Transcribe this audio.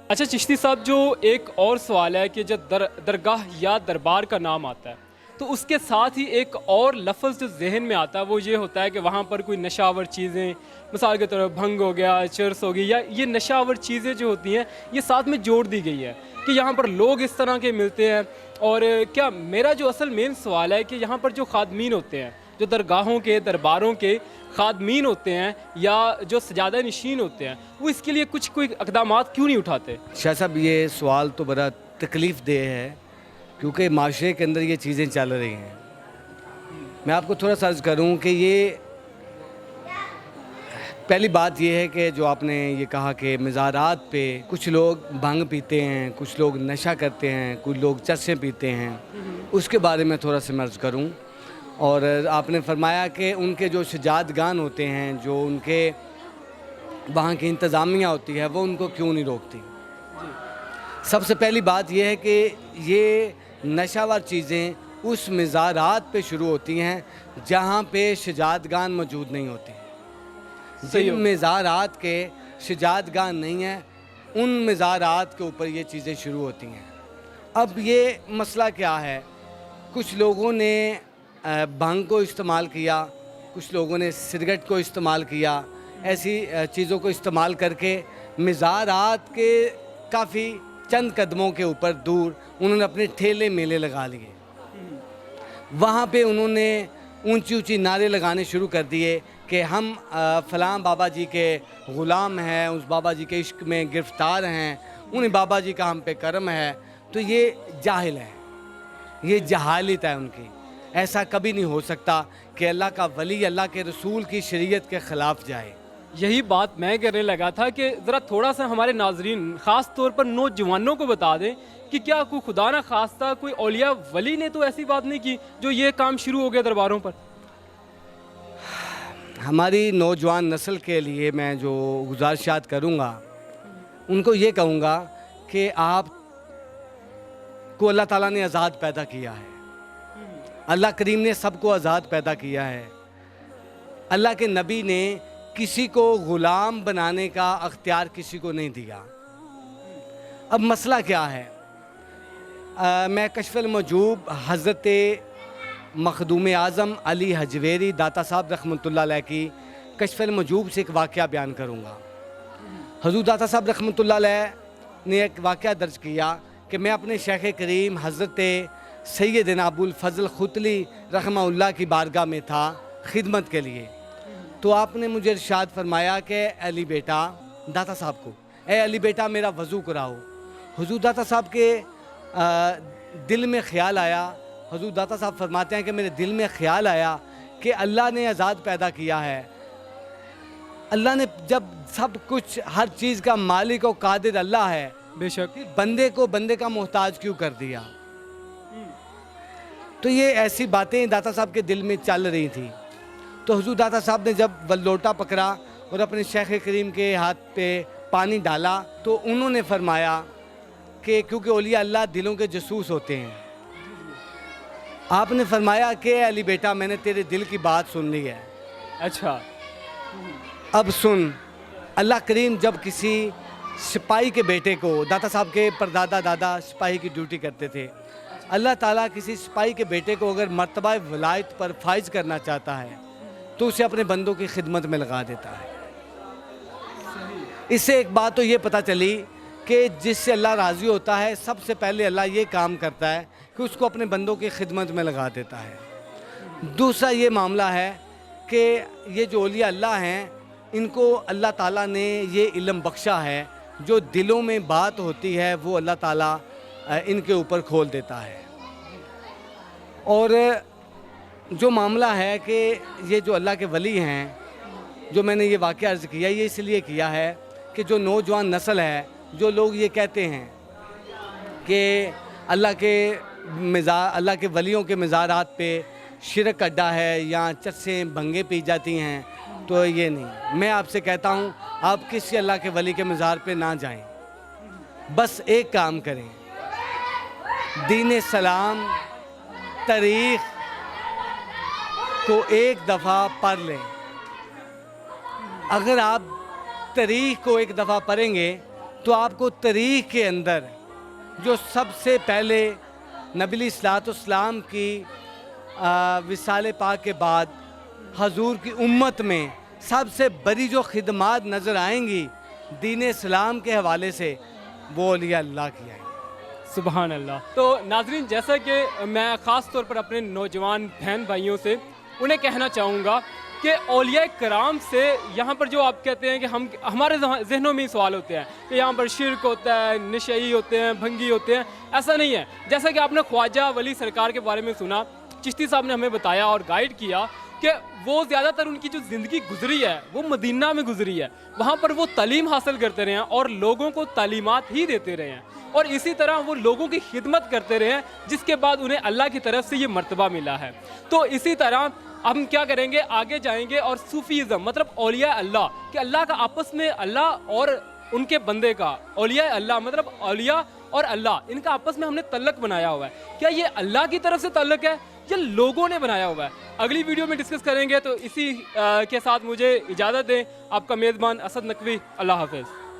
अच्छा चिश्ती साहब, जो एक और सवाल है कि जब दरगाह या दरबार का नाम आता है तो उसके साथ ही एक और लफ्ज़ जो जहन में आता है वो ये होता है कि वहाँ पर कोई नशावर चीज़ें, मिसाल के तौर पर भंग हो गया, चरस हो गई, या ये नशावर चीज़ें जो होती हैं ये साथ में जोड़ दी गई है कि यहाँ पर लोग इस तरह के मिलते हैं। और क्या मेरा जो असल मेन सवाल है कि यहाँ पर जो खादमीन होते हैं, जो दरगाहों के दरबारों के खादमीन होते हैं या जो सजादा नशीन होते हैं, वो इसके लिए कुछ कोई इक़दामात क्यों नहीं उठाते? शाह साहब, ये सवाल तो बड़ा तकलीफ़ देह है क्योंकि माशरे के अंदर ये चीज़ें चल रही हैं। मैं आपको थोड़ा सा अर्ज़ करूं कि ये पहली बात ये है कि जो आपने ये कहा कि मज़ारात पे कुछ लोग भांग पीते हैं, कुछ लोग नशा करते हैं, कुछ लोग चरसे पीते हैं, उसके बारे में थोड़ा सा मैं अर्ज़ करूँ। और आपने फरमाया कि उनके जो शजादगान होते हैं, जो उनके वहाँ की इंतज़ामिया होती है, वो उनको क्यों नहीं रोकती। सबसे पहली बात यह है कि ये नशावर चीज़ें उस मज़ारात पे शुरू होती हैं जहाँ पे शजादगान मौजूद नहीं होती। जिन मज़ारात के शजादगान नहीं हैं, उन मज़ारात के ऊपर ये चीज़ें शुरू होती हैं। अब ये मसला क्या है, कुछ लोगों ने भांग को इस्तेमाल किया, कुछ लोगों ने सिगरेट को इस्तेमाल किया, ऐसी चीज़ों को इस्तेमाल करके मज़ारात के काफ़ी चंद कदमों के ऊपर दूर उन्होंने अपने ठेले मेले लगा लिए। वहाँ पे उन्होंने ऊंची ऊंची नारे लगाने शुरू कर दिए कि हम फ़लाँ बाबा जी के ग़ुलाम हैं, उस बाबा जी के इश्क में गिरफ़्तार हैं, उन्हीं बाबा जी का हम पे करम है। तो ये जाहिल है, ये जहालत है उनकी। ऐसा कभी नहीं हो सकता कि अल्लाह का वली अल्लाह के रसूल की शरीयत के ख़िलाफ़ जाए। यही बात मैं कहने लगा था कि ज़रा थोड़ा सा हमारे नाजरीन ख़ास तौर पर नौजवानों को बता दें कि क्या कोई खुदा ना खास्ता कोई औलिया वली ने तो ऐसी बात नहीं की जो ये काम शुरू हो गया दरबारों पर। हमारी नौजवान नस्ल के लिए मैं जो गुजारिशात करूँगा, उनको ये कहूँगा कि आप को अल्लाह ताला ने आज़ाद पैदा किया है। अल्लाह करीम ने सबको आज़ाद पैदा किया है। अल्लाह के नबी ने किसी को ग़ुलाम बनाने का अख्तियार किसी को नहीं दिया। अब मसला क्या है, मैं कश्फ़ुल मजूब हज़रत मखदूम आज़म अली हजवेरी दाता साहब रहमतुल्लाह अलैह की कश्फ़ुल मजूब से एक वाक़या बयान करूँगा। हज़ूर दाता साहब रहमतुल्लाह अलैह ने एक वाक़या दर्ज किया कि मैं अपने शेख़ करीम हज़रत सैयदना अबुल फ़ज़ल खुतली रहमहुल्लाह की बारगाह में था खिदमत के लिए। तो आपने मुझे इरशाद फरमाया कि अली बेटा, दाता साहब को, ए अली बेटा मेरा वज़ू कराओ। हुज़ूर दाता साहब के दिल में ख़्याल आया, हुज़ूर दाता साहब फरमाते हैं कि मेरे दिल में ख़्याल आया कि अल्लाह ने आज़ाद पैदा किया है। अल्लाह ने जब सब कुछ हर चीज़ का मालिक और कादिर अल्लाह है, बेशक, बंदे को बंदे का मोहताज क्यों कर दिया। तो ये ऐसी बातें दाता साहब के दिल में चल रही थी। तो हुज़ूर दाता साहब ने जब वह लोटा पकड़ा और अपने शेख़ करीम के हाथ पे पानी डाला तो उन्होंने फरमाया कि क्योंकि औलिया अल्लाह दिलों के जसूस होते हैं, आपने फरमाया कि अली बेटा मैंने तेरे दिल की बात सुन ली है। अच्छा, अब सुन, अल्लाह करीम जब किसी सिपाही के बेटे को, दाता साहब के परदादा दादा सिपाही की ड्यूटी करते थे, अल्लाह ताला किसी सिपाही के बेटे को अगर मर्तबा वलायत पर फाइज करना चाहता है तो उसे अपने बंदों की खिदमत में लगा देता है। इससे एक बात तो ये पता चली कि जिससे अल्लाह राज़ी होता है सबसे पहले अल्लाह ये काम करता है कि उसको अपने बंदों की खिदमत में लगा देता है। दूसरा ये मामला है कि ये जो औलिया अल्लाह हैं, इनको अल्लाह ताला ने ये इल्म बख्शा है, जो दिलों में बात होती है वो अल्लाह ताला इनके ऊपर खोल देता है। और जो मामला है कि ये जो अल्लाह के वली हैं, जो मैंने ये वाक़या अर्ज़ किया, ये इसलिए किया है कि जो नौजवान नस्ल है, जो लोग ये कहते हैं कि अल्लाह के वलियों के मज़ारात पे शिरक अड्डा है या चस्सें भंगे पी जाती हैं, तो ये नहीं। मैं आपसे कहता हूँ आप किसी अल्लाह के वली के मज़ार पे ना जाएं, बस एक काम करें, दीन सलाम तारीख़ को एक दफ़ा पढ़ लें। अगर आप तारीख़ को एक दफ़ा पढ़ेंगे तो आपको तारीख़ के अंदर जो सबसे पहले नबी अलैहिस्सलाम की विसाल पाक के बाद हजूर की उम्मत में सबसे बड़ी जो खिदमात नज़र आएंगी दीन इस्लाम के हवाले से, वो औलिया अल्लाह की आएंगी। सुबहान अल्लाह। तो नाजरीन, जैसा कि मैं ख़ास तौर पर अपने नौजवान बहन भाइयों से उन्हें कहना चाहूँगा कि औलिया कराम से यहाँ पर जो आप कहते हैं कि हमारे जहनों में ही सवाल होते हैं कि यहाँ पर शिरक होता है, नशई होते हैं, भंगी होते हैं, ऐसा नहीं है। जैसा कि आपने ख्वाजा वली सरकार के बारे में सुना, चिश्ती साहब ने हमें बताया और गाइड किया कि वो ज़्यादातर उनकी जो ज़िंदगी गुजरी है वो मदीना में गुजरी है। वहाँ पर वो तालीम हासिल करते रहे हैं और लोगों को तालीमात ही देते रहे हैं, और इसी तरह वो लोगों की खिदमत करते रहे हैं, जिसके बाद उन्हें अल्लाह की तरफ से ये मर्तबा मिला है। तो इसी तरह हम क्या करेंगे, आगे जाएंगे और सूफीज़म मतलब औलिया अल्लाह कि अल्लाह का आपस में अल्लाह और उनके बंदे का, औलिया अल्लाह मतलब औलिया और अल्लाह, इनका आपस में हमने तल्लक बनाया हुआ है। क्या ये अल्लाह की तरफ से तल्लक है या लोगों ने बनाया हुआ है? अगली वीडियो में डिस्कस करेंगे। तो इसी के साथ मुझे इजाज़त दें। आपका मेज़बान असद नकवी। अल्लाह हाफ़िज़।